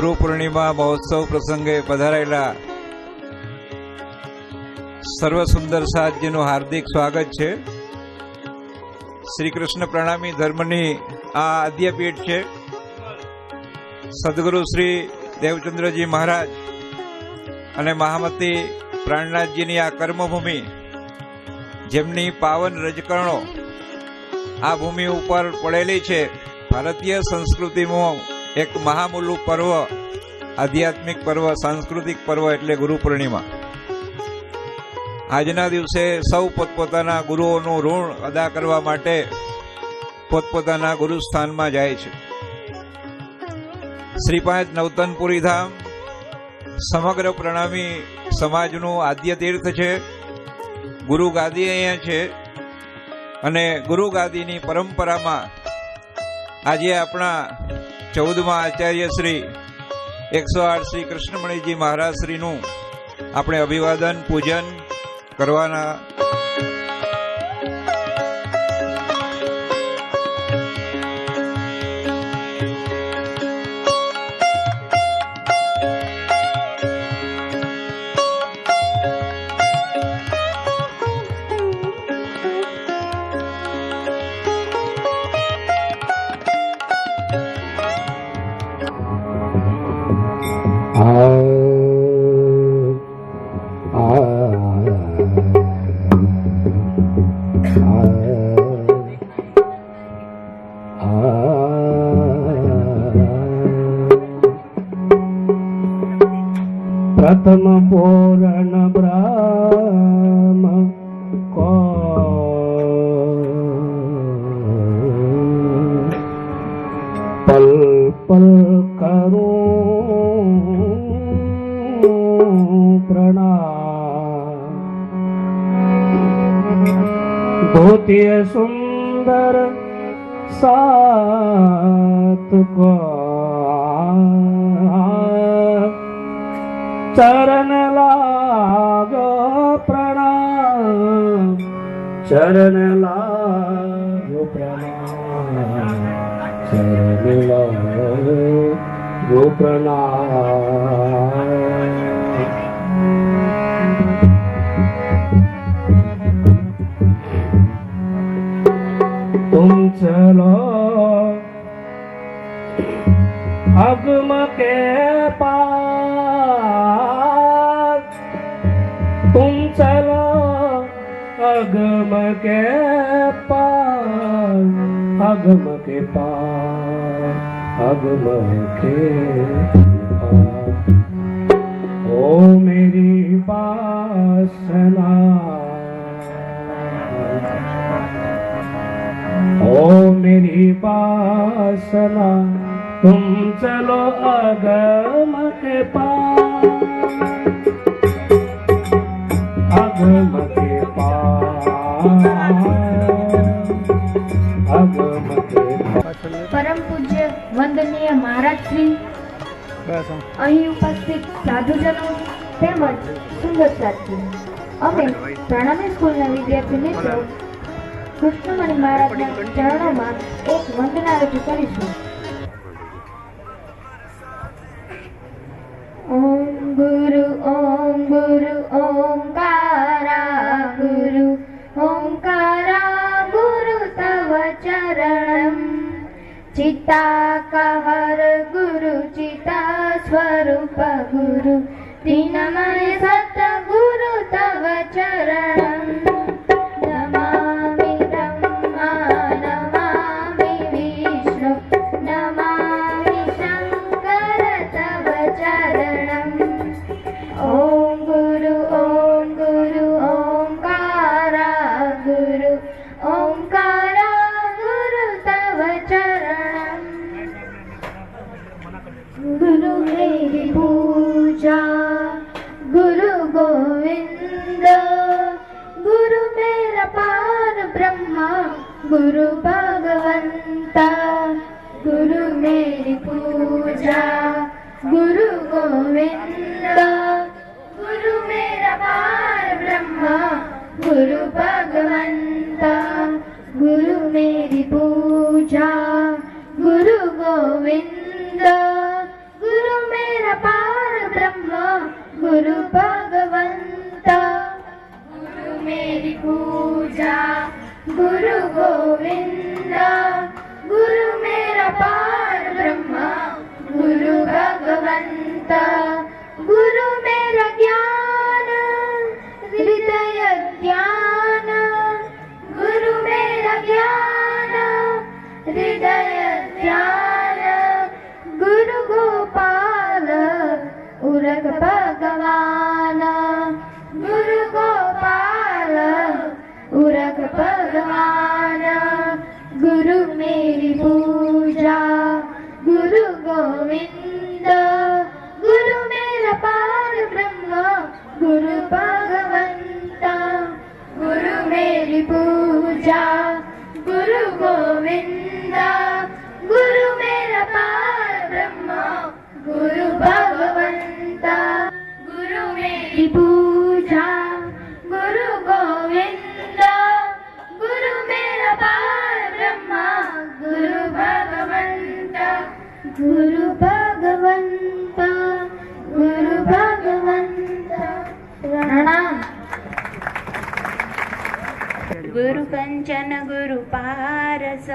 गुरु पूर्णिमा महोत्सव प्रसंगे पधारेला सर्व सुंदर साथजीનું हार्दिक स्वागत है। श्री कृष्ण प्रणामी धर्मनी आ आद्यपीठ है। सद्गुरु श्री देवचंद्रजी महाराज अने महामती प्राणनाथजीनी आ कर्मभूमि जेमनी पावन रजकरणो आ भूमि पर पड़ेली है। भारतीय संस्कृति में एक महामूलू पर्व, आध्यात्मिक पर्व, सांस्कृतिक पर्व एटले गुरु पूर्णिमा। आजना दिवसे सौ पोतपोताना गुरुओनुं ऋण अदा करवा माटे पोतपोताना गुरुस्थान में जाय छे। श्रीपाद नवतनपुरी धाम समग्र प्रणामी समाजनुं आद्य तीर्थ छे। गुरु गादी अहींया छे अने गुरु गादीनी परंपरा में आज अपना 14मा आचार्य श्री 108 श्री कृष्णमणिजी महाराज श्रीनु अपने अभिवादन पूजन करवाना। प्रथम पूर्ण ब्रह्म को पल पल करूं प्रणाम। धोतिय सुंदर सात को चरण लागो प्रणाम, चरण लागो प्रणाम, चरण लागो प्रणाम। तुम चलो अगम के पास, तुम चलो अगम के पास, अगम के पास, अगम के पास। ओ मेरी वासना, ओ मेरी वासना, तुम चलो अगम के पास, अगम के पास, अगम के पास। परम पूज्य वंदनीय महाराज श्री, અહીં ઉપસ્થિત સાધુજનો તેમજ સુંદર સાથી, અમે પ્રણામી સ્કૂલના વિદ્યાર્થી મિત્રો કૃષ્ણમણિ મહારાજના ચરણોમાં એક વંદના રજૂ કરીશું। ओम गुरु ओंकारा, गुरु ओंकारा, गुरु तव चरणं चित्ताकहर, गुरु चित्ता स्वरूप, गुरु दीनमय सद्गुरु तव चरणं। नमामि ब्रह्मा, नमामि विष्णु, नमामि शंकर तव चरणं। ओम गुरु ओंकारा, गुरु ओंकारा, गुरु तव चरणं। गुरु मेरी पूजा, गुरु गोविंद, गुरु मेरा पार ब्रह्मा, गुरु भगवंता। गुरु मेरी पूजा, गुरु गोविंद, गुरु मेरा पार ब्रह्मा, गुरु भगवंता। गुरु मेरी पूजा, गुरु गोविंद, गुरु गुरु गोविंद गुरु मेरा पार ब्रह्म गुरु भगवंत गुरु मेरा ज्ञान हृदय ध्यान गुरु मेरा ज्ञान हृदय ध्यान गुरु गोपाल उरग भगवान गुरु गोपाल उरग भगवान गुरु मेरी पूजा गुरु गोविंद गुरु मेरा पार ब्रह्म गुरु भगवंता गुरु मेरी पूजा गुरु गोविंद गुरु मेरा पार ब्रह्म गुरु भगवंता गुरु मेरी पूजा गुरु गोविंद गुरु मेरा पार ब्रह्म गुरु भगवंता गुरु भगवंता गुरु भगवंता। प्रणाम। गुरु कंचन गुरु पारस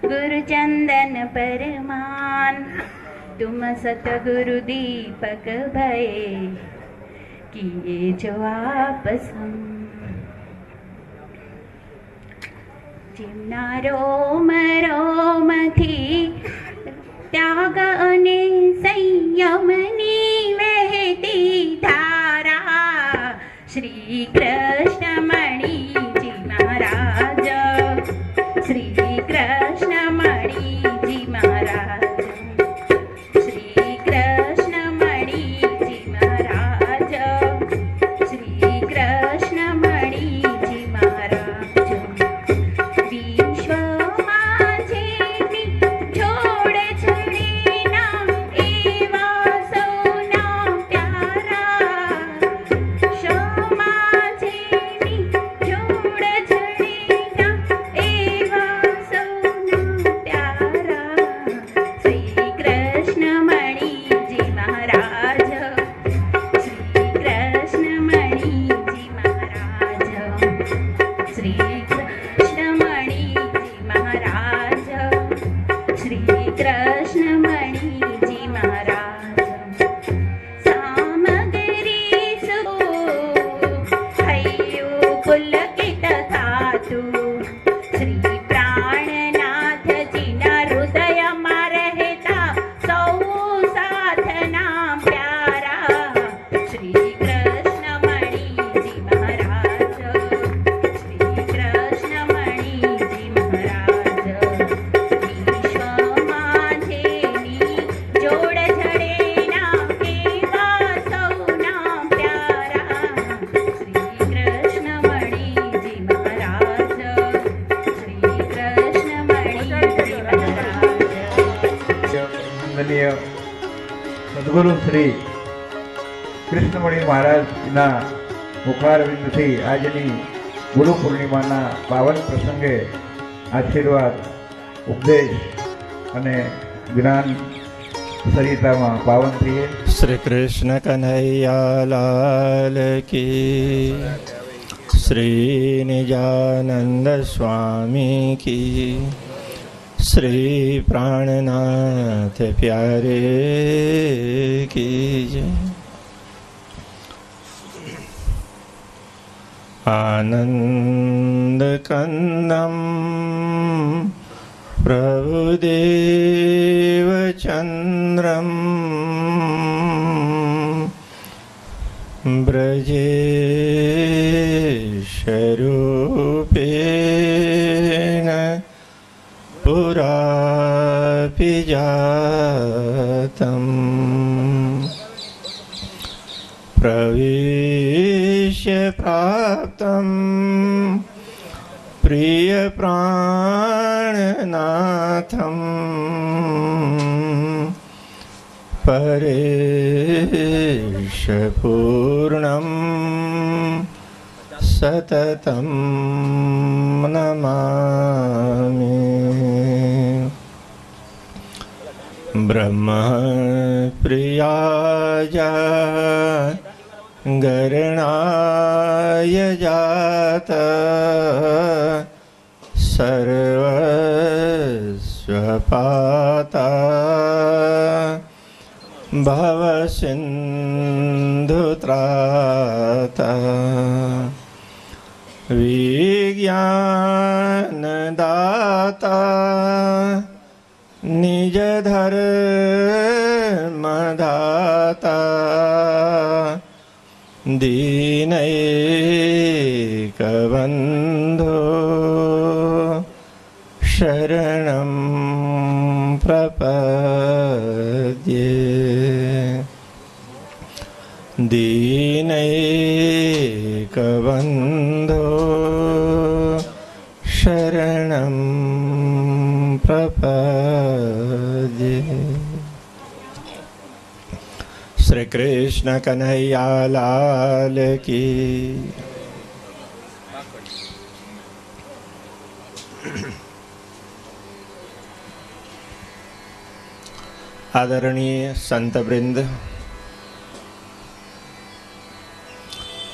गुरु चंदन परमान तुम सतगुरु दीपक भये किए जो आपस हम जिमना रोम रोम थी त्याग अने संयमनी वहती धारा श्री कृष्ण मणि जी महाराज श्री कृष्ण मणि जी महाराज श्री कृष्ण मणि जी महाराज श्री कृष्ण मणि जी महाराज विश्व माझेनी जोड छडीना एवा सौना प्यारा माझेनी जोड छडीना एवा सौना प्यारा श्री कृष्ण मणि जी महाराज श्री कृष्ण मणि जी महाराज श्री कृष्ण मणि जी महाराज श्री कृष्ण मणि जी महाराज सामग्री सो हय्यो पुलकित धातु श्री प्राणनाथ जीना हृदय में रहता सौ साधना प्यारा श्री कृष्ण मणि जी महाराज श्री कृष्ण मणि जी महाराज विश्व माझेनी जोड छडेना एवा सौना प्यारा श्री कृष्ण मणि जी महाराज श्री कृष्ण मणि जी महाराज। वंदनीय सद्गुरु श्री कृष्णमणि महाराजना मुखारविंदथी આજની ગુરુ પૂર્ણિમાના પાવન પ્રસંગે આશીર્વાદ ઉપદેશ અને જ્ઞાન સરિતામાં પાવન થઈએ। श्री कृष्ण कन्हैया लाल की श्री निजानंद स्वामी की श्री प्राणनाथ प्यारे की जय। आनंद कंदम प्रभुदेव चंद्रम ब्रजेशरूपेण पुरापि जातम् प्रवेश्य प्राप्तं प्रिय प्राणनाथं परेश पूर्णं सततं नमामि। ब्रह्म प्रियाय गरणाय जात सर्वस्वपाता भवसिन्धुत्राता विज्ञानदाता निजधर्मदाता दीनैकबन्धो शरणं प्रपद्ये दीनैकबन्धो शरणं प्रपद्ये। श्री कृष्ण कन्हैया लाल की। आदरणीय संत वृंद,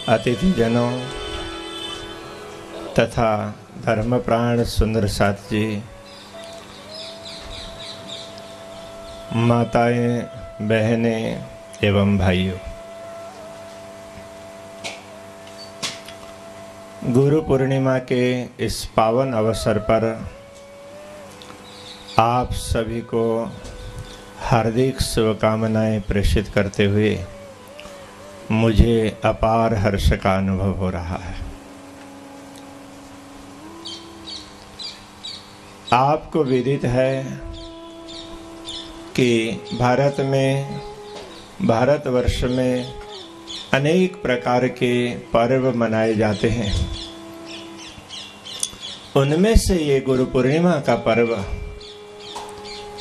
अतिथिजनों तथा धर्मप्राण सुंदर साथ जी, माताएं, बहनें एवं भाइयों, गुरु पूर्णिमा के इस पावन अवसर पर आप सभी को हार्दिक शुभकामनाएं प्रेषित करते हुए मुझे अपार हर्ष का अनुभव हो रहा है। आपको विदित है कि भारतवर्ष में अनेक प्रकार के पर्व मनाए जाते हैं। उनमें से ये गुरु पूर्णिमा का पर्व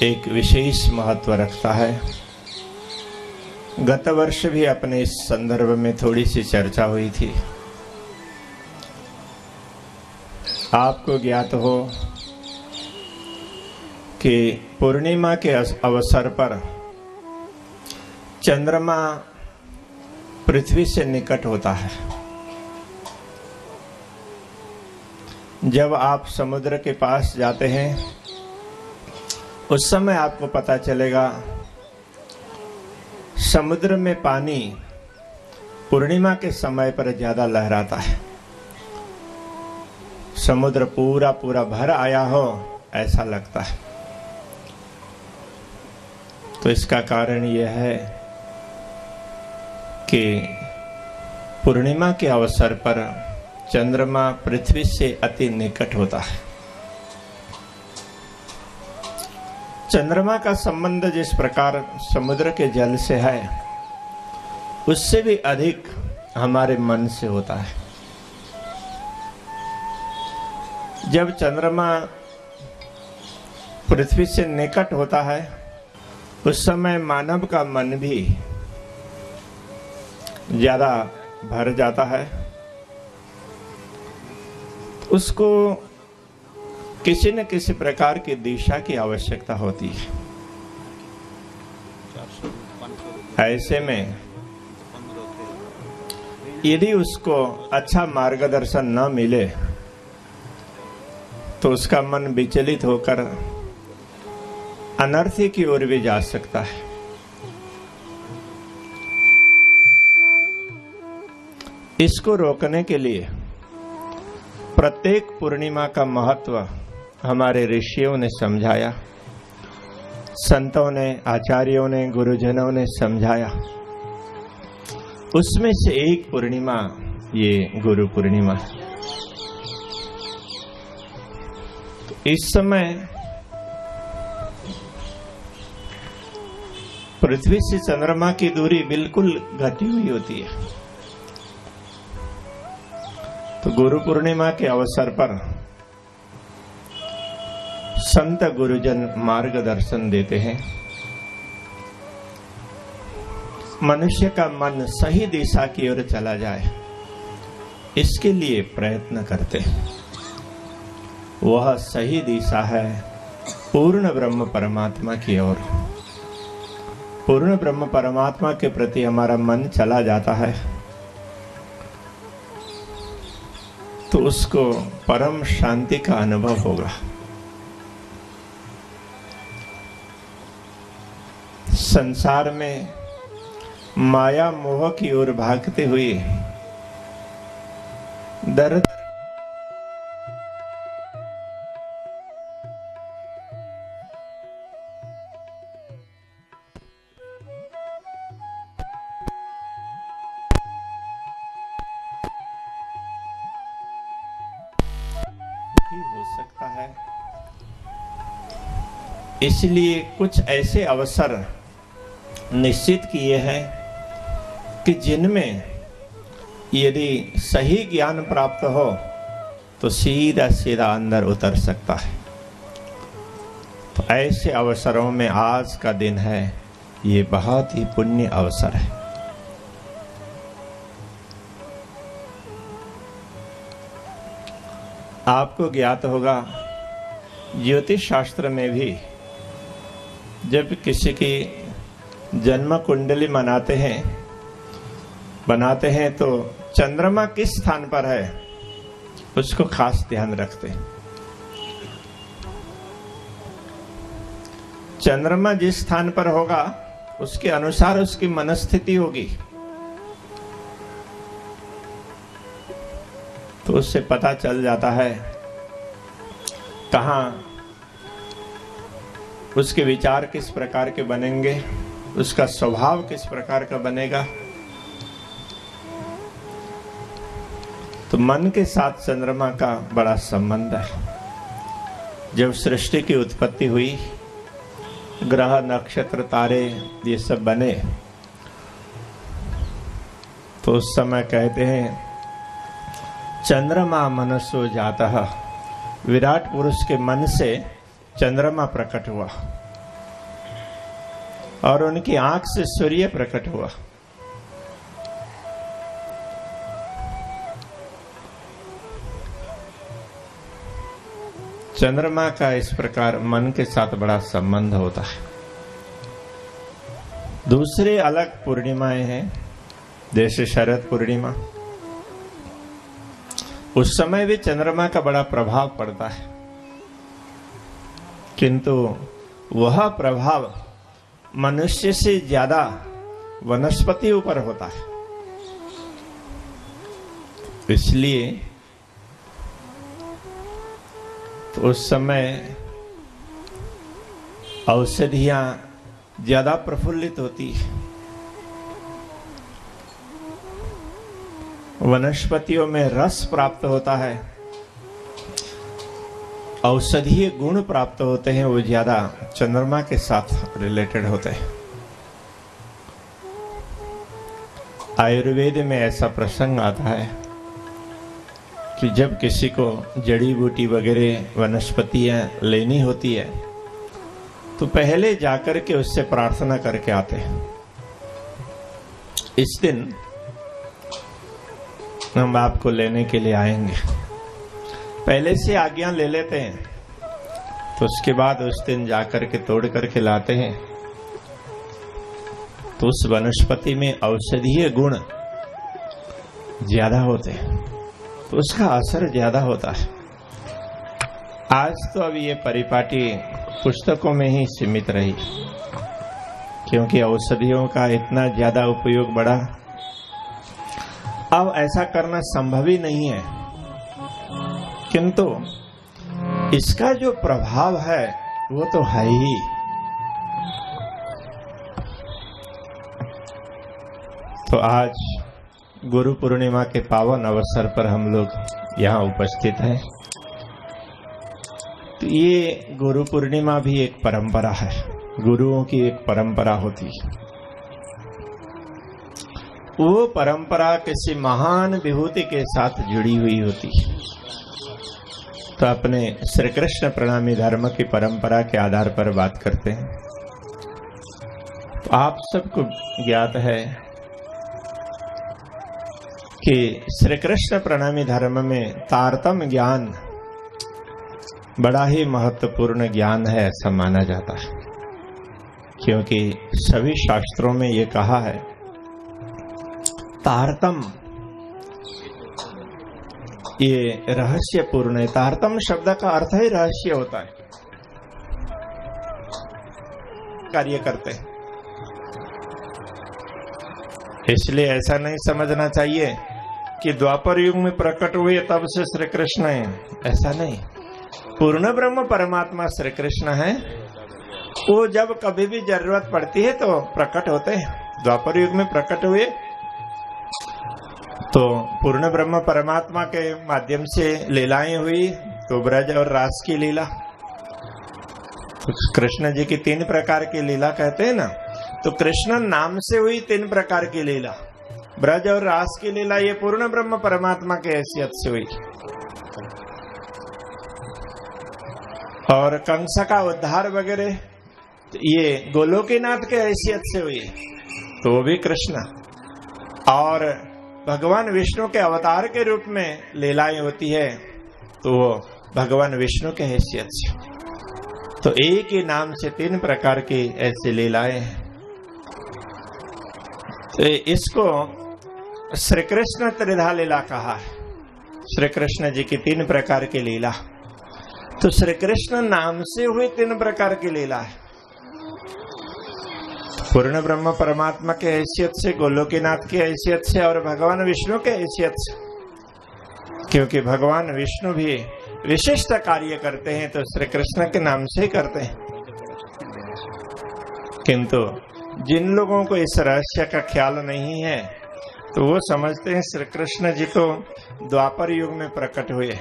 एक विशेष महत्व रखता है। गत वर्ष भी अपने इस संदर्भ में थोड़ी सी चर्चा हुई थी। आपको ज्ञात हो कि पूर्णिमा के अवसर पर चंद्रमा पृथ्वी से निकट होता है। जब आप समुद्र के पास जाते हैं उस समय आपको पता चलेगा समुद्र में पानी पूर्णिमा के समय पर ज्यादा लहराता है। समुद्र पूरा पूरा भर आया हो ऐसा लगता है। तो इसका कारण यह है कि पूर्णिमा के अवसर पर चंद्रमा पृथ्वी से अति निकट होता है। चंद्रमा का संबंध जिस प्रकार समुद्र के जल से है, उससे भी अधिक हमारे मन से होता है। जब चंद्रमा पृथ्वी से निकट होता है उस समय मानव का मन भी ज्यादा भर जाता है। उसको किसी न किसी प्रकार की दिशा की आवश्यकता होती है। ऐसे में यदि उसको अच्छा मार्गदर्शन न मिले तो उसका मन विचलित होकर अनर्थी की ओर भी जा सकता है। इसको रोकने के लिए प्रत्येक पूर्णिमा का महत्व हमारे ऋषियों ने समझाया, संतों ने, आचार्यों ने, गुरुजनों ने समझाया। उसमें से एक पूर्णिमा ये गुरु पूर्णिमा है। इस समय पृथ्वी से चंद्रमा की दूरी बिल्कुल घटी हुई होती है। तो गुरु पूर्णिमा के अवसर पर संत गुरुजन मार्गदर्शन देते हैं। मनुष्य का मन सही दिशा की ओर चला जाए, इसके लिए प्रयत्न करते हैं। वह सही दिशा है पूर्ण ब्रह्म परमात्मा की ओर। पूर्ण ब्रह्म परमात्मा के प्रति हमारा मन चला जाता है तो उसको परम शांति का अनुभव होगा। संसार में माया मोह की ओर भागते हुए दर हो सकता है। इसलिए कुछ ऐसे अवसर निश्चित किए हैं कि जिनमें यदि सही ज्ञान प्राप्त हो तो सीधा सीधा अंदर उतर सकता है। तो ऐसे अवसरों में आज का दिन है, ये बहुत ही पुण्य अवसर है। आपको ज्ञात होगा, ज्योतिष शास्त्र में भी जब किसी की जन्म कुंडली बनाते हैं तो चंद्रमा किस स्थान पर है उसको खास ध्यान रखते हैं। चंद्रमा जिस स्थान पर होगा उसके अनुसार उसकी मनस्थिति होगी, तो उससे पता चल जाता है कहाँ उसके विचार किस प्रकार के बनेंगे, उसका स्वभाव किस प्रकार का बनेगा। तो मन के साथ चंद्रमा का बड़ा संबंध है। जब सृष्टि की उत्पत्ति हुई, ग्रह नक्षत्र तारे ये सब बने, तो उस समय कहते हैं चंद्रमा मनसो जातः, विराट पुरुष के मन से चंद्रमा प्रकट हुआ और उनकी आंख से सूर्य प्रकट हुआ। चंद्रमा का इस प्रकार मन के साथ बड़ा संबंध होता है। दूसरे अलग पूर्णिमाएं हैं, जैसे शरद पूर्णिमा, उस समय भी चंद्रमा का बड़ा प्रभाव पड़ता है, किंतु वह प्रभाव मनुष्य से ज्यादा वनस्पति ऊपर होता है। इसलिए तो उस समय औषधियां ज्यादा प्रफुल्लित होती है, वनस्पतियों में रस प्राप्त होता है, औषधीय गुण प्राप्त होते हैं, वो ज्यादा चंद्रमा के साथ रिलेटेड होते हैं। आयुर्वेद में ऐसा प्रसंग आता है कि जब किसी को जड़ी बूटी वगैरह वनस्पतियां लेनी होती है तो पहले जाकर के उससे प्रार्थना करके आते हैं। इस दिन हम आपको लेने के लिए आएंगे, पहले से आज्ञा ले लेते हैं, तो उसके बाद उस दिन जाकर के तोड़ करके लाते हैं, तो उस वनस्पति में औषधीय गुण ज्यादा होते हैं, तो उसका असर ज्यादा होता है। आज तो अब ये परिपाटी पुस्तकों में ही सीमित रही, क्योंकि औषधियों का इतना ज्यादा उपयोग बढ़ा, अब ऐसा करना संभव ही नहीं है। किंतु इसका जो प्रभाव है वो तो है ही। तो आज गुरु पूर्णिमा के पावन अवसर पर हम लोग यहाँ उपस्थित हैं। तो ये गुरु पूर्णिमा भी एक परंपरा है, गुरुओं की एक परंपरा होती है। वो परंपरा किसी महान विभूति के साथ जुड़ी हुई होती है। तो अपने श्री कृष्ण प्रणामी धर्म की परंपरा के आधार पर बात करते हैं। तो आप सबको ज्ञात है कि श्री कृष्ण प्रणामी धर्म में तारतम्य ज्ञान बड़ा ही महत्वपूर्ण ज्ञान है, ऐसा माना जाता है, क्योंकि सभी शास्त्रों में ये कहा है तारतम्य ये रहस्य पूर्ण है। तारतम्य शब्द का अर्थ ही रहस्य होता है, कार्य करते हैं। इसलिए ऐसा नहीं समझना चाहिए कि द्वापर युग में प्रकट हुए तब से श्री कृष्ण है, ऐसा नहीं। पूर्ण ब्रह्म परमात्मा श्री कृष्ण है, वो जब कभी भी जरूरत पड़ती है तो प्रकट होते हैं। द्वापर युग में प्रकट हुए तो पूर्ण ब्रह्म परमात्मा के माध्यम से लीलाएं हुई, तो ब्रज और रास की लीला। तो कृष्ण जी की 3 प्रकार की लीला कहते हैं ना, तो कृष्ण नाम से हुई 3 प्रकार की लीला। ब्रज और रास की लीला ये पूर्ण ब्रह्म परमात्मा के हैसियत से हुई, और कंस का उद्धार वगैरह ये गोलोकीनाथ के हैसियत से हुई, तो वो भी कृष्ण। और भगवान विष्णु के अवतार के रूप में लीलाएं होती है, तो वो भगवान विष्णु के हैसियत से। तो एक ही नाम से 3 प्रकार की ऐसी लीलाएं हैं। तो इसको श्री कृष्ण त्रिधा लीला कहा है। श्री कृष्ण जी की 3 प्रकार की लीला, तो श्री कृष्ण नाम से हुई 3 प्रकार की लीला है। पूर्ण ब्रह्म परमात्मा के हैसियत से, गोलोकीनाथ की हैसियत से और भगवान विष्णु के हैसियत से। क्योंकि भगवान विष्णु भी विशिष्ट कार्य करते हैं तो श्री कृष्ण के नाम से ही करते हैं। किंतु जिन लोगों को इस रहस्य का ख्याल नहीं है तो वो समझते हैं श्री कृष्ण जी तो द्वापर युग में प्रकट हुए,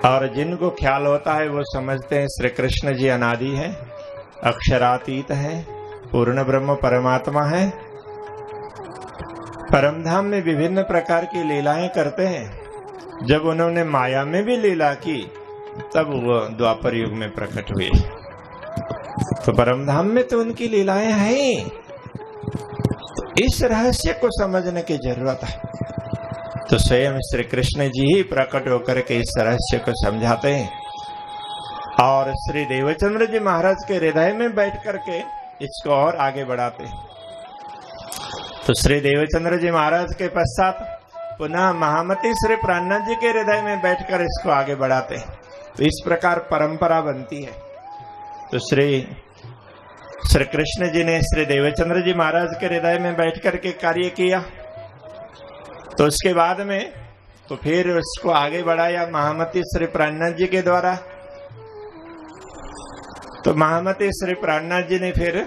और जिनको ख्याल होता है वो समझते हैं श्री कृष्ण जी अनादि है, अक्षरातीत है, पूर्ण ब्रह्म परमात्मा है, परमधाम में विभिन्न प्रकार की लीलाएं करते हैं। जब उन्होंने माया में भी लीला की तब वो द्वापर युग में प्रकट हुए। तो परमधाम में तो उनकी लीलाएं हैं, तो इस रहस्य को समझने की जरूरत है। तो स्वयं श्री कृष्ण जी ही प्रकट होकर के इस रहस्य को समझाते हैं, और श्री देवचंद्र जी महाराज के हृदय में बैठ करके इसको और आगे बढ़ाते हैं। तो श्री देवचंद्र जी महाराज के पश्चात पुनः महामती श्री प्राणनाथ जी के हृदय में बैठकर इसको आगे बढ़ाते हैं। तो इस प्रकार परंपरा बनती है। तो श्री कृष्ण जी ने श्री देवचंद्र जी महाराज के हृदय में बैठ करके कार्य किया, तो उसके बाद में तो फिर उसको आगे बढ़ाया महामती श्री प्राणनाथ जी के द्वारा। तो महामती श्री प्राणनाथ जी ने फिर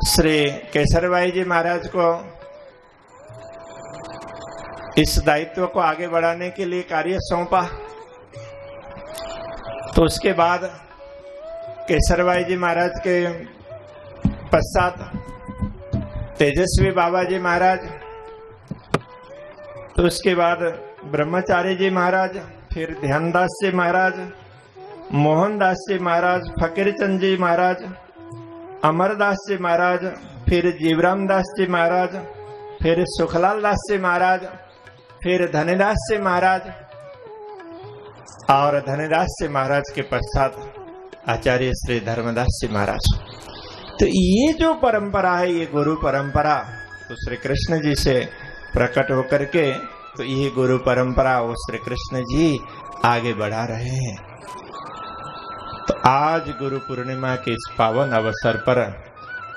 श्री केसरबाई जी महाराज को इस दायित्व को आगे बढ़ाने के लिए कार्य सौंपा। तो उसके बाद केसरबाई जी महाराज के पश्चात तेजस्वी बाबा जी महाराज, तो उसके बाद ब्रह्मचारी जी महाराज, फिर ध्यानदास जी महाराज, मोहनदास जी महाराज, फकीरचंद जी महाराज, अमरदास जी महाराज, फिर जीवराम दास जी महाराज, फिर सुखलाल दास जी महाराज, फिर धनीदास जी महाराज, और धनीदास जी महाराज के पश्चात आचार्य श्री धर्मदास जी महाराज। तो ये जो परंपरा है ये गुरु परंपरा, तो श्री कृष्ण जी से प्रकट होकर के तो ये गुरु परंपरा वो श्री कृष्ण जी आगे बढ़ा रहे हैं। तो आज गुरु पूर्णिमा के इस पावन अवसर पर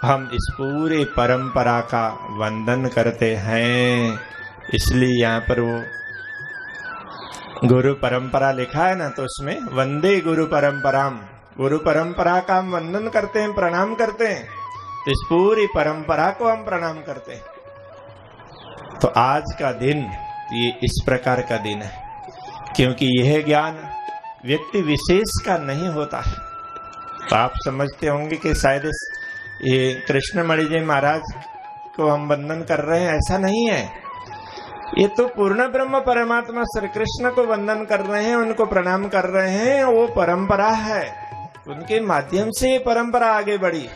हम इस पूरे परंपरा का वंदन करते हैं। इसलिए यहाँ पर वो गुरु परंपरा लिखा है ना, तो उसमें वंदे गुरु परंपराम, गुरु परंपरा का हम वंदन करते हैं, प्रणाम करते हैं। तो इस पूरी परंपरा को हम प्रणाम करते हैं। तो आज का दिन ये इस प्रकार का दिन है, क्योंकि यह ज्ञान व्यक्ति विशेष का नहीं होता है। तो आप समझते होंगे कि शायद ये कृष्णमणि जी महाराज को हम वंदन कर रहे हैं, ऐसा नहीं है। ये तो पूर्ण ब्रह्म परमात्मा श्री कृष्ण को वंदन कर रहे हैं, उनको प्रणाम कर रहे हैं। वो परंपरा है, उनके माध्यम से ये परंपरा आगे बढ़ी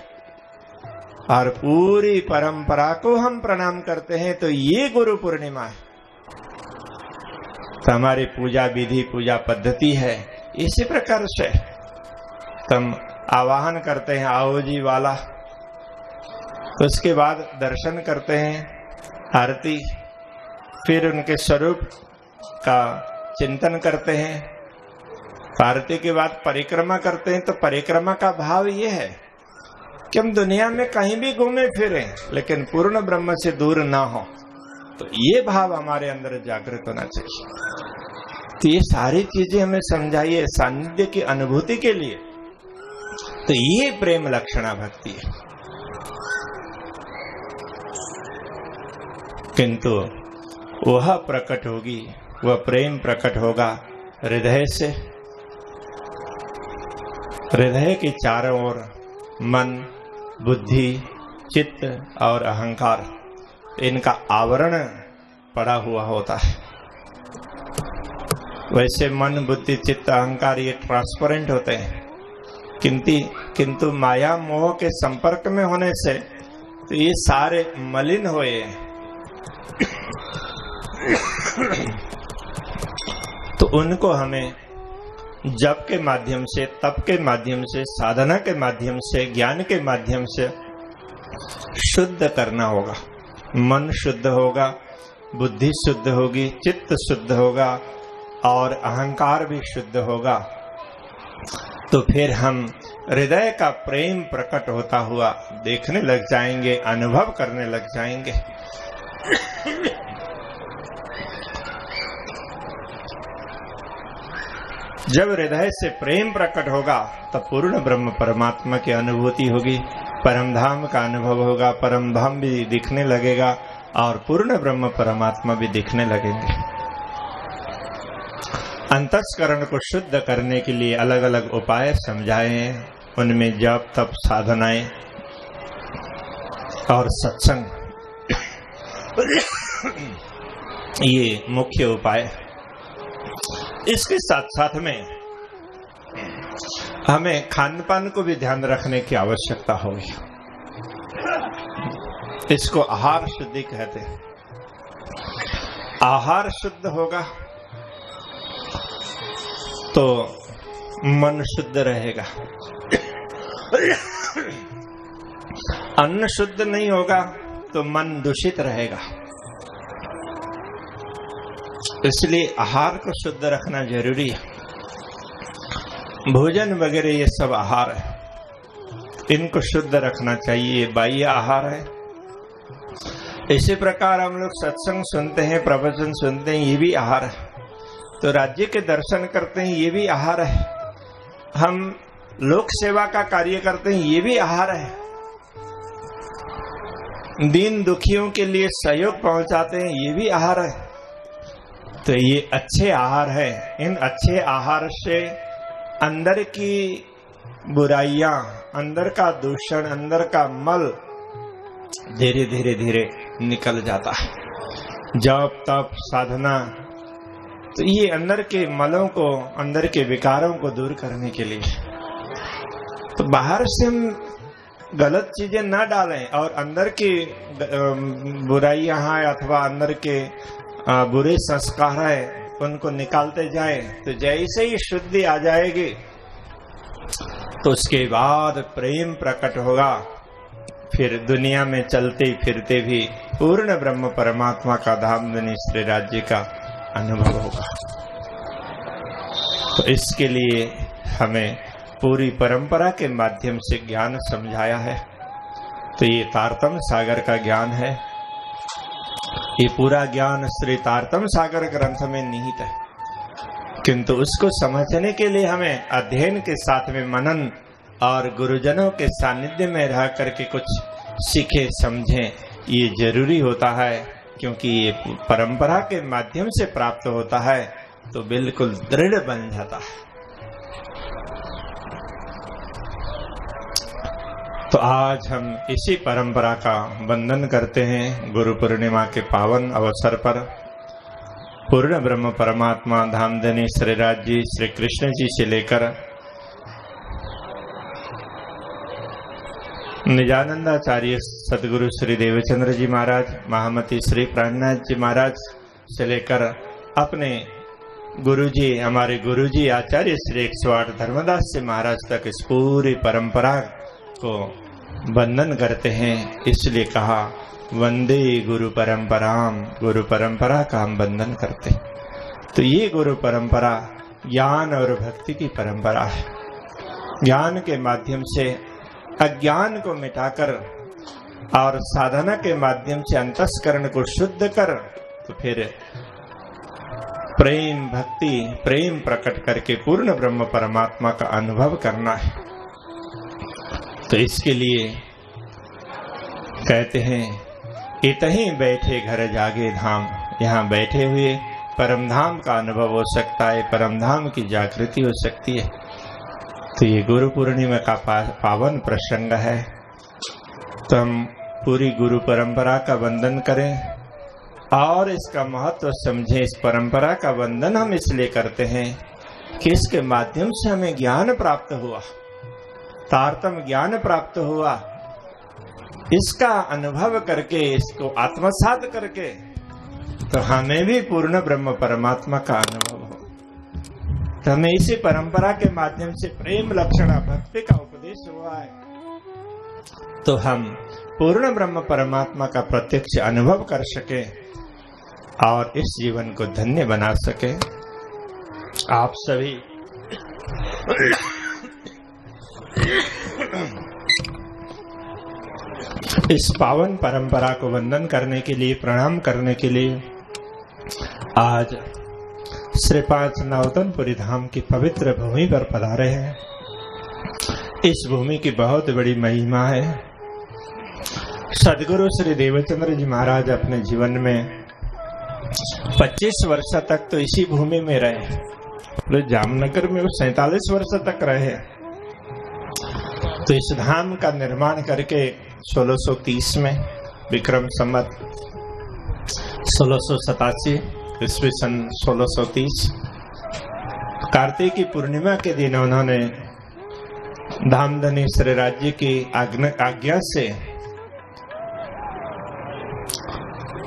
और पूरी परंपरा को हम प्रणाम करते हैं। तो ये गुरु पूर्णिमा है, तो हमारी पूजा विधि, पूजा पद्धति है। इसी प्रकार से हम आवाहन करते हैं, आओ जी वाला। तो उसके बाद दर्शन करते हैं, आरती, फिर उनके स्वरूप का चिंतन करते हैं, आरती के बाद परिक्रमा करते हैं, तो परिक्रमा का भाव ये है कि हम दुनिया में कहीं भी घूमे फिरे लेकिन पूर्ण ब्रह्म से दूर ना हो। तो ये भाव हमारे अंदर जागृत होना चाहिए। तो ये सारी चीजें हमें समझाइए सानिध्य की अनुभूति के लिए। तो ये प्रेम लक्षणा भक्ति है। किंतु वह प्रकट होगी, वह प्रेम प्रकट होगा हृदय से। हृदय के चारों ओर मन, बुद्धि, चित्त और अहंकार, इनका आवरण पड़ा हुआ होता है। वैसे मन, बुद्धि, चित्त, अहंकार ये ट्रांसपेरेंट होते हैं, किंतु माया मोह के संपर्क में होने से तो ये सारे मलिन हुए। तो उनको हमें जप के माध्यम से, तप के माध्यम से, साधना के माध्यम से, ज्ञान के माध्यम से शुद्ध करना होगा। मन शुद्ध होगा, बुद्धि शुद्ध होगी, चित्त शुद्ध होगा और अहंकार भी शुद्ध होगा। तो फिर हम हृदय का प्रेम प्रकट होता हुआ देखने लग जाएंगे, अनुभव करने लग जाएंगे। जब हृदय से प्रेम प्रकट होगा तब पूर्ण ब्रह्म परमात्मा की अनुभूति होगी, परम धाम का अनुभव होगा, परम धाम भी दिखने लगेगा और पूर्ण ब्रह्म परमात्मा भी दिखने लगेंगे। अंतस्करण को शुद्ध करने के लिए अलग अलग उपाय समझाए हैं, उनमें जप, तप, साधनाएं और सत्संग ये मुख्य उपाय। इसके साथ साथ में हमें खान पान को भी ध्यान रखने की आवश्यकता होगी। इसको आहार शुद्धि कहते हैं। आहार शुद्ध होगा तो मन शुद्ध रहेगा। अन्न शुद्ध नहीं होगा तो मन दूषित रहेगा। इसलिए आहार को शुद्ध रखना जरूरी है। भोजन वगैरह ये सब आहार है, इनको शुद्ध रखना चाहिए, बाह्य आहार है। इसी प्रकार हम लोग सत्संग सुनते हैं, प्रवचन सुनते हैं, ये भी आहार है। तो राज्य के दर्शन करते हैं, ये भी आहार है। हम लोक सेवा का कार्य करते हैं, ये भी आहार है। दीन दुखियों के लिए सहयोग पहुंचाते हैं, ये भी आहार है। तो ये अच्छे आहार है। इन अच्छे आहार से अंदर की बुराइयां, अंदर का दूषण, अंदर का मल धीरे धीरे धीरे निकल जाता है। जप, तप, साधना, तो ये अंदर के मलों को, अंदर के विकारों को दूर करने के लिए। तो बाहर से हम गलत चीजें ना डालें और अंदर की बुराइयां हैं अथवा अंदर के बुरे संस्कार है उनको निकालते जाएं, तो जैसे ही शुद्धि आ जाएगी तो उसके बाद प्रेम प्रकट होगा। फिर दुनिया में चलते फिरते भी पूर्ण ब्रह्म परमात्मा का धामधनी श्री राज्य का अनुभव होगा। तो इसके लिए हमें पूरी परंपरा के माध्यम से ज्ञान समझाया है। तो ये तारतम्य सागर का ज्ञान है। ये पूरा ज्ञान श्री तारतम्य सागर ग्रंथ में निहित है, किंतु उसको समझने के लिए हमें अध्ययन के साथ में मनन और गुरुजनों के सानिध्य में रह करके कुछ सीखे समझें, ये जरूरी होता है। क्योंकि ये परंपरा के माध्यम से प्राप्त होता है तो बिल्कुल दृढ़ बन जाता है। तो आज हम इसी परंपरा का वंदन करते हैं। गुरु पूर्णिमा के पावन अवसर पर पूर्ण ब्रह्म परमात्मा धामधनी श्री राज्य श्री कृष्ण जी से लेकर निजानंदाचार्य सदगुरु श्री देवचंद्र जी महाराज, महामती श्री प्राणनाथ जी महाराज से लेकर अपने गुरुजी, हमारे गुरुजी आचार्य श्री 108 धर्मदास जी महाराज तक इस पूरी परंपरा को वंदन करते हैं। इसलिए कहा वंदे गुरु परंपराम, गुरु परंपरा का हम वंदन करते हैं। तो ये गुरु परंपरा ज्ञान और भक्ति की परंपरा है। ज्ञान के माध्यम से अज्ञान को मिटाकर और साधना के माध्यम से अंतस्करण को शुद्ध कर, तो फिर प्रेम भक्ति प्रेम प्रकट करके पूर्ण ब्रह्म परमात्मा का अनुभव करना है। तो इसके लिए कहते हैं, इतहीं बैठे घर जागे धाम। यहाँ बैठे हुए परम धाम का अनुभव हो सकता है, परम धाम की जागृति हो सकती है। तो ये गुरु पूर्णिमा का पावन प्रसंग है। तो हम पूरी गुरु परंपरा का वंदन करें और इसका महत्व समझें। इस परंपरा का वंदन हम इसलिए करते हैं कि इसके माध्यम से हमें ज्ञान प्राप्त हुआ, तारतम ज्ञान प्राप्त हुआ। इसका अनुभव करके, इसको आत्मसात करके, तो हमें भी पूर्ण ब्रह्म परमात्मा का अनुभव हो। तो हमें इसी परंपरा के माध्यम से प्रेम लक्षण भक्ति का उपदेश हुआ है, तो हम पूर्ण ब्रह्म परमात्मा का प्रत्यक्ष अनुभव कर सके और इस जीवन को धन्य बना सके। आप सभी इस पावन परंपरा को वंदन करने के लिए, प्रणाम करने के लिए आज श्री 5 नवतनपुरी धाम की पवित्र भूमि पर पधारे हैं। इस भूमि की बहुत बड़ी महिमा है। सदगुरु श्री देवचंद्र जी महाराज अपने जीवन में 25 वर्ष तक तो इसी भूमि में रहे। तो जामनगर में वो 47 वर्ष तक रहे। तो इस धाम का निर्माण करके 1630 में विक्रम संवत 1687 ईस्वी सन 1630 कार्तिकी पूर्णिमा के दिन उन्होंने धामधनी श्री राज्य की आज्ञा से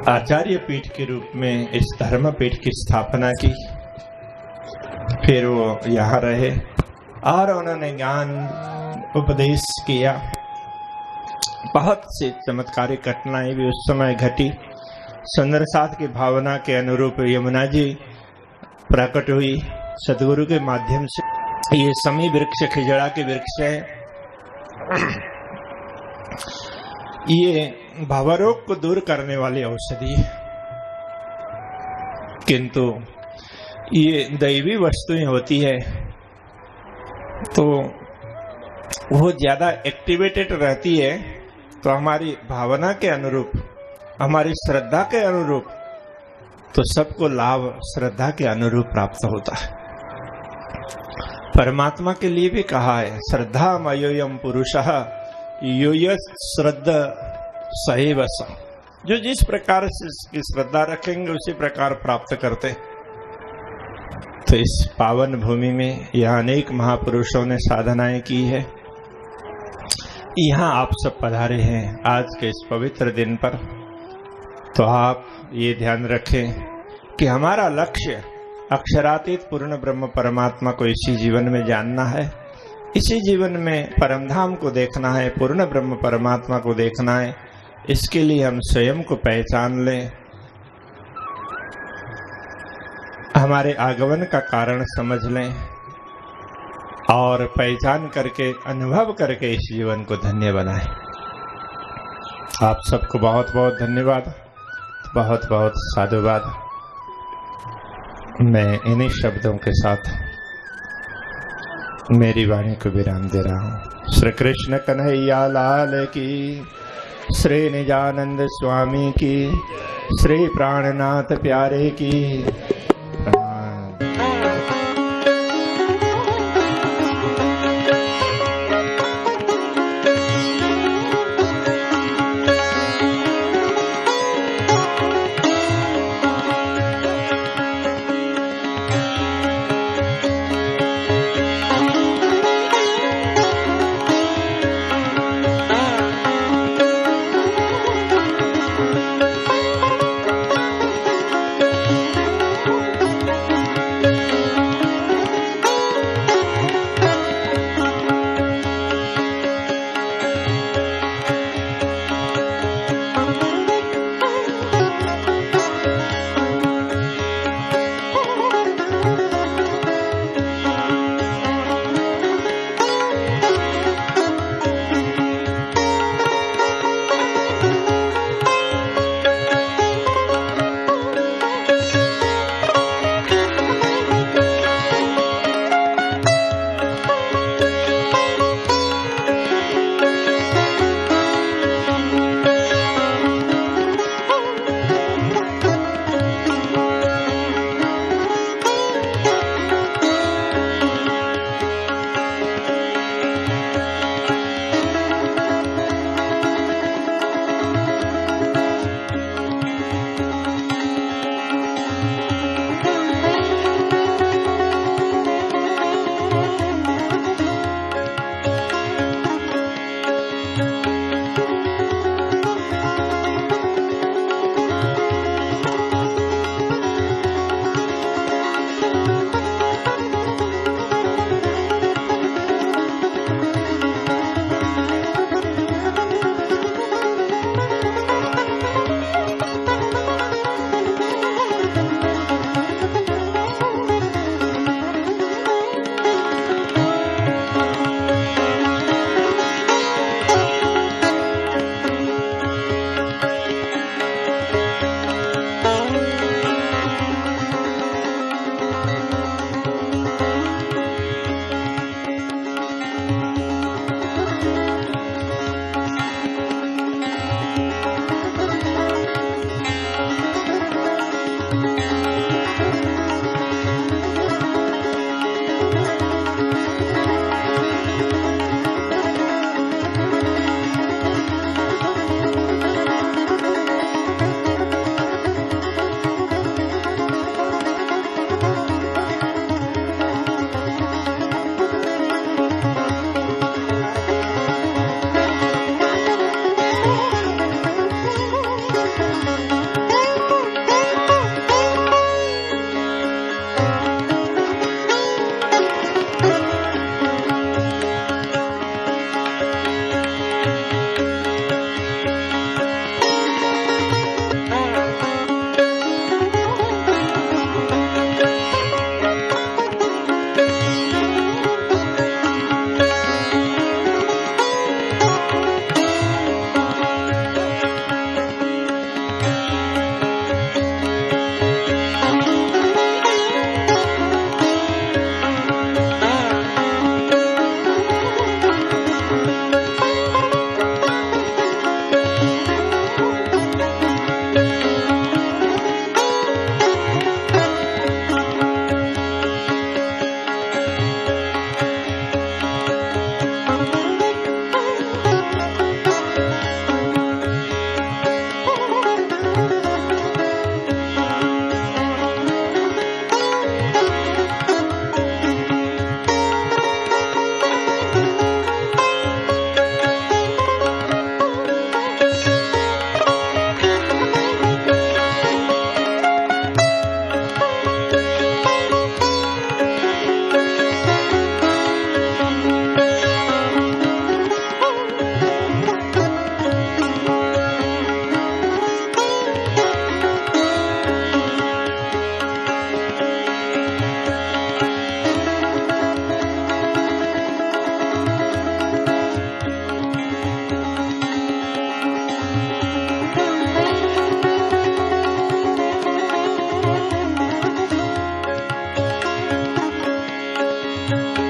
आचार्य पीठ के रूप में इस धर्म पीठ की स्थापना की। फिर वो यहाँ रहे और उन्होंने ज्ञान उपदेश किया। बहुत सी चमत्कारिक घटनाएं भी उस समय घटी। सुंदर साथ की भावना के अनुरूप यमुना जी प्रकट हुई सदगुरु के माध्यम से। ये समी वृक्ष खिजड़ा के वृक्ष है। ये भावरोग को दूर करने वाली औषधि है, किंतु ये दैवी वस्तुएं होती है तो वो ज्यादा एक्टिवेटेड रहती है। तो हमारी भावना के अनुरूप, हमारी श्रद्धा के अनुरूप, तो सबको लाभ श्रद्धा के अनुरूप प्राप्त होता है। परमात्मा के लिए भी कहा है, श्रद्धा मयोयम पुरुषः यो श्रद्धा सैव स। जो जिस प्रकार से इसकी श्रद्धा रखेंगे उसी प्रकार प्राप्त करते। तो इस पावन भूमि में यहाँ अनेक महापुरुषों ने साधनाएं की है। यहाँ आप सब पधारे हैं आज के इस पवित्र दिन पर। तो आप ये ध्यान रखें कि हमारा लक्ष्य अक्षरातीत पूर्ण ब्रह्म परमात्मा को इसी जीवन में जानना है, इसी जीवन में परमधाम को देखना है, पूर्ण ब्रह्म परमात्मा को देखना है। इसके लिए हम स्वयं को पहचान लें, हमारे आगमन का कारण समझ लें और पहचान करके, अनुभव करके इस जीवन को धन्य बनाएं। आप सबको बहुत बहुत धन्यवाद, बहुत बहुत साधुवाद। मैं इन्हीं शब्दों के साथ मेरी वाणी को विराम दे रहा हूँ। श्री कृष्ण कन्हैया लाल की, श्री निजानंद स्वामी की, श्री प्राणनाथ प्यारे की। ॐ